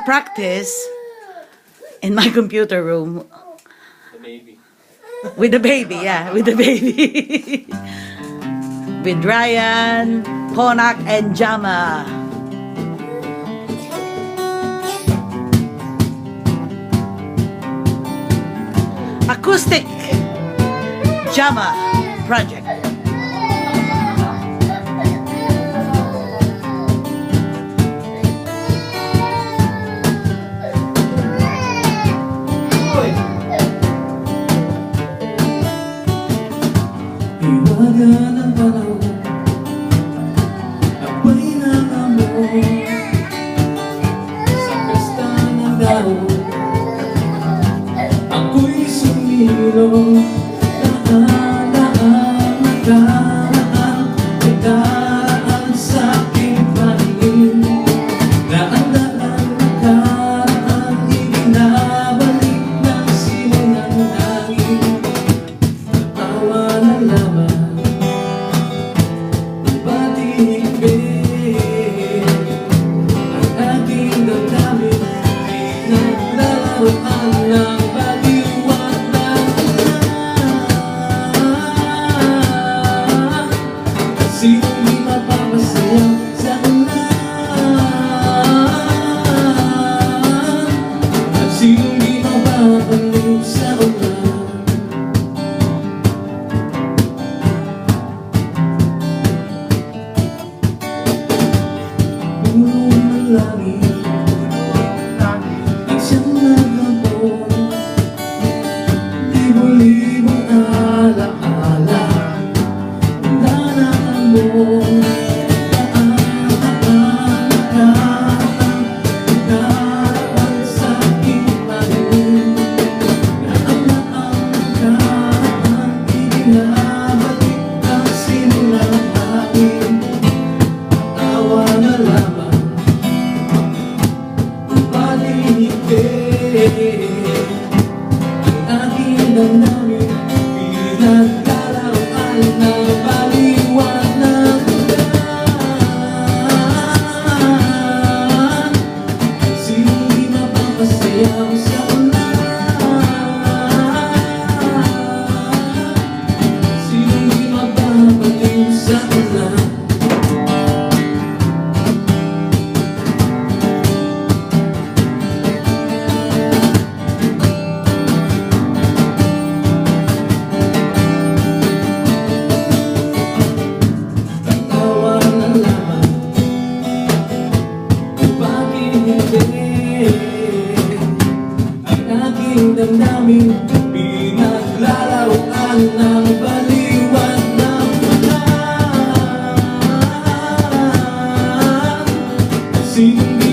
practice in my computer room. The baby. With the baby, yeah, with the baby. With Ryan, Ponak, and Jama. Acoustic Jama project. Iwaga ng panahon, ako'y nangamon sa pesta ng dahon. Ako'y sumilong, daan-daan, nagdaraan, nagdaraan sa aking paningin. Daan-daan, nagdaraan, ibinabalik ng silang hangin. Tawa na lamang, batik-bit, ang aking damdamin, pinaglalaroan ng baliwag ng ulan. Sinong di mapapasaya sa ulan? At sinong di mapapaliw sa ulan? Puro ng langit at siyang naglampon, libo-libong alaala, nananambon. Daan sa aking paningin, daan, ibinabalik ang simulang hangin. Tawa na lamang, paligid, ang aking damdamin, pinaglalaroan ng baliwag ng ulan. Sinong di mapapasayaw sa ulan? Sinong di mapapaliw sa ulan? Tawa na lamang, bakit hindi ang aking damdamin, pinaglalaroan ng baliwag ng ulan? Sinong di